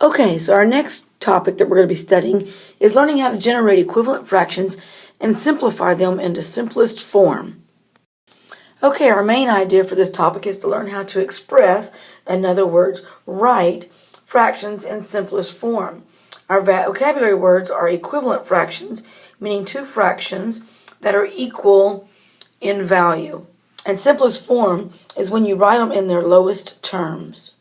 Okay, so our next topic that we're going to be studying is learning how to generate equivalent fractions and simplify them into simplest form. Okay, our main idea for this topic is to learn how to express, in other words, write fractions in simplest form. Our vocabulary words are equivalent fractions, meaning two fractions that are equal in value. And simplest form is when you write them in their lowest terms.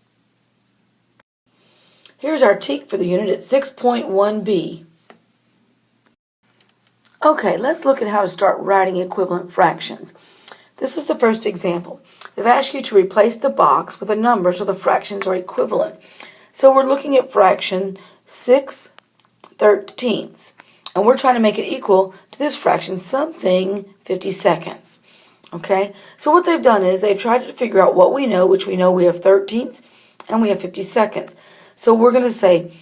Here's our TEK for the unit at 6.1b. Okay, let's look at how to start writing equivalent fractions. This is the first example. They've asked you to replace the box with a number so the fractions are equivalent. So we're looking at fraction 6/13, and we're trying to make it equal to this fraction, something 50 seconds. Okay, so what they've done is they've tried to figure out what we know, which we know we have 13ths and we have 50 seconds. So we're going to say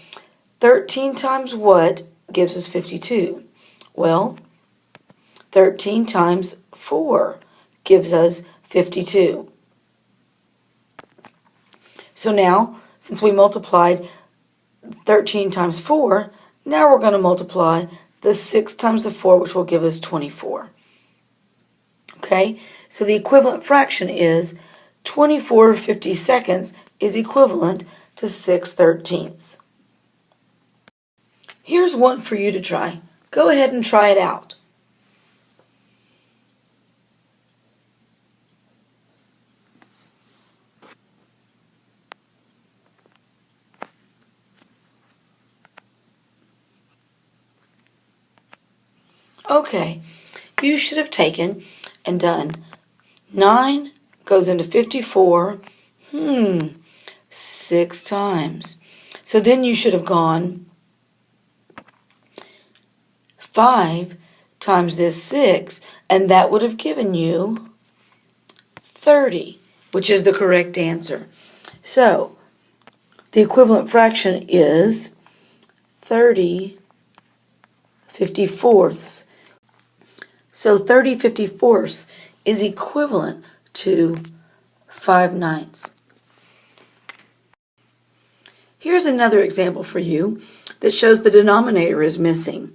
13 times what gives us 52? Well, 13 times 4 gives us 52. So now, since we multiplied 13 times 4, now we're going to multiply the 6 times the 4, which will give us 24. Okay, so the equivalent fraction is 24 50 seconds is equivalent to 6/13. Here's one for you to try. Go ahead and try it out. Okay, you should have taken and done 9 goes into 54, 6 times. So then you should have gone 5 times this 6, and that would have given you 30, which is the correct answer. So the equivalent fraction is 30 54ths. So 30 54ths is equivalent to 5/9. Here's another example for you that shows the denominator is missing.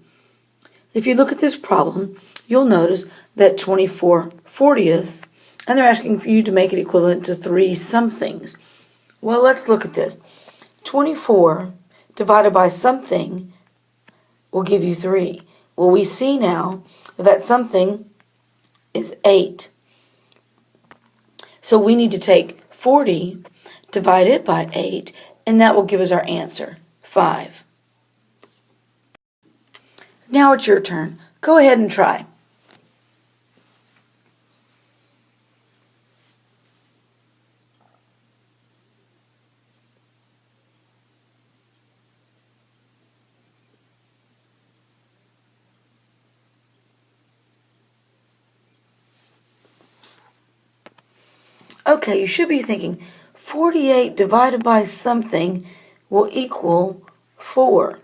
If you look at this problem, you'll notice that 24 40ths, and they're asking for you to make it equivalent to 3 somethings. Well, let's look at this. 24 divided by something will give you 3. Well, we see now that something is 8. So we need to take 40, divide it by 8, and that will give us our answer, 5. Now it's your turn. Go ahead and try. Okay, you should be thinking 48 divided by something will equal 4.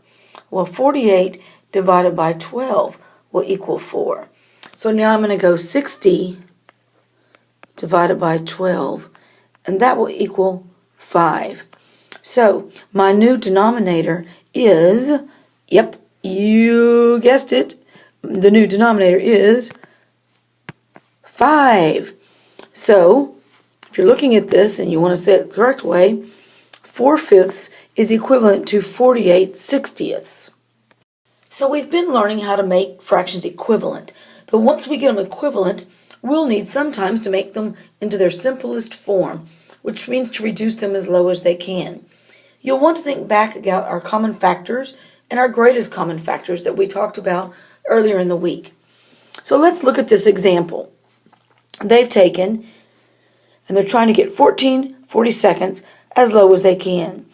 Well, 48 divided by 12 will equal 4. So now I'm going to go 60 divided by 12, and that will equal 5. So my new denominator is, yep, you guessed it, the new denominator is 5. So if you're looking at this and you want to say it the correct way, 4/5 is equivalent to 48 60ths. So we've been learning how to make fractions equivalent, but once we get them equivalent, we'll need sometimes to make them into their simplest form, which means to reduce them as low as they can. You'll want to think back about our common factors and our greatest common factors that we talked about earlier in the week. So let's look at this example. They've taken and they're trying to get 14 40 seconds as low as they can.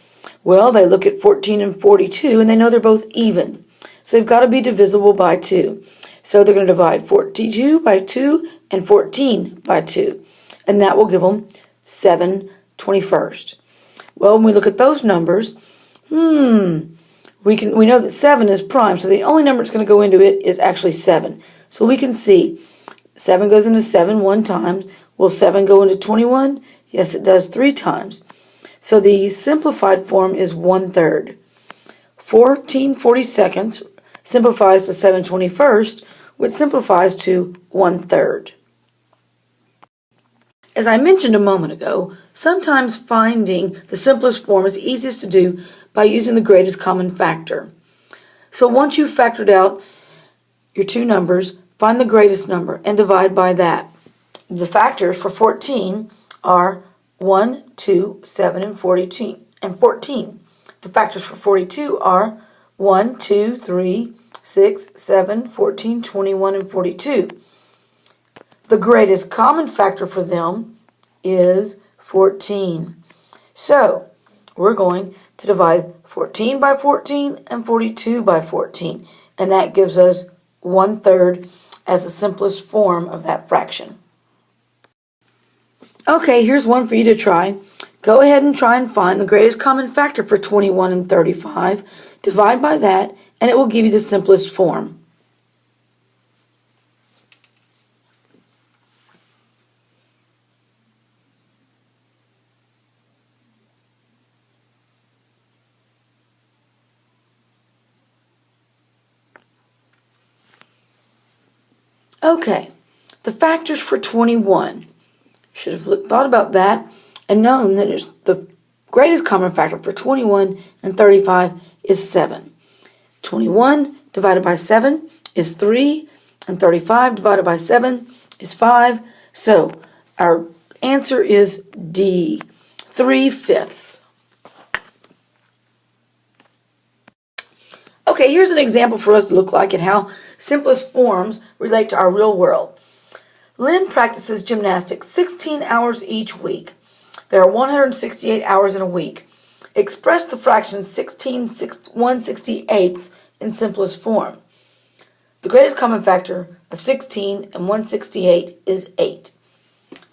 Well, they look at 14 and 42 and they know they're both even. So they've got to be divisible by 2. So they're going to divide 42 by 2 and 14 by 2. And that will give them 7/21. Well, when we look at those numbers, we know that 7 is prime. So the only number that's going to go into it is actually 7. So we can see 7 goes into 7 one time. Will 7 go into 21? Yes, it does 3 times. So the simplified form is 1/3. 14/42 simplifies to 7/21, which simplifies to 1/3. As I mentioned a moment ago, sometimes finding the simplest form is easiest to do by using the greatest common factor. So once you've factored out your two numbers, find the greatest number and divide by that. The factors for 14 are 1, 2, 7, and 14. The factors for 42 are 1, 2, 3, 6, 7, 14, 21, and 42. The greatest common factor for them is 14. So we're going to divide 14 by 14 and 42 by 14. And that gives us 1/3 as the simplest form of that fraction. Okay, here's one for you to try. Go ahead and try and find the greatest common factor for 21 and 35. Divide by that, and it will give you the simplest form. Okay, the factors for 21. Should have thought about that and known that the greatest common factor for 21 and 35 is 7. 21 divided by 7 is 3, and 35 divided by 7 is 5. So our answer is D, 3/5. Okay, here's an example for us to look like at how simplest forms relate to our real world. Lynn practices gymnastics 16 hours each week. There are 168 hours in a week. Express the fraction 16 1/68 in simplest form. The greatest common factor of 16 and 1/68 is 8.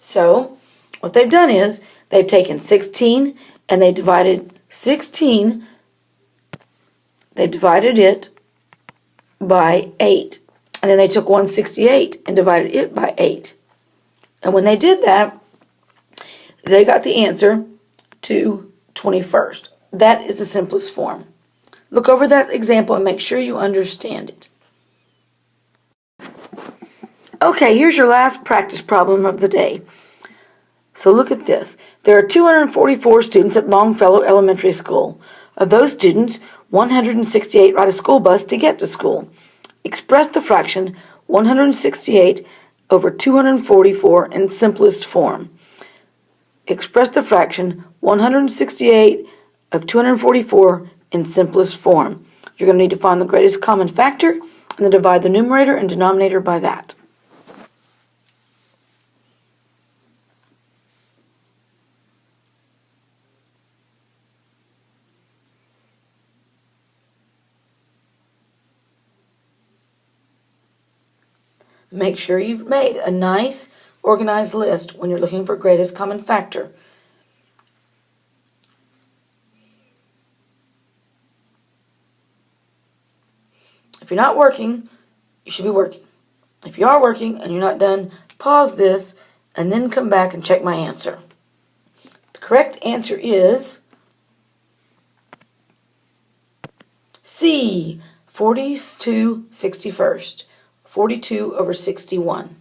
So what they've done is they've taken 16 and they've divided 16. They've divided it by 8. And then they took 1/68 and divided it by 8. And when they did that, they got the answer to 21st. That is the simplest form. Look over that example and make sure you understand it. Okay, here's your last practice problem of the day. So look at this. There are 244 students at Longfellow Elementary School. Of those students, 168 ride a school bus to get to school. Express the fraction 168 over 244 in simplest form. Express the fraction 168 of 244 in simplest form. You're going to need to find the greatest common factor and then divide the numerator and denominator by that. Make sure you've made a nice, organized list when you're looking for greatest common factor. If you're not working, you should be working. If you are working and you're not done, pause this and then come back and check my answer. The correct answer is C, 42/61. 42 over 61.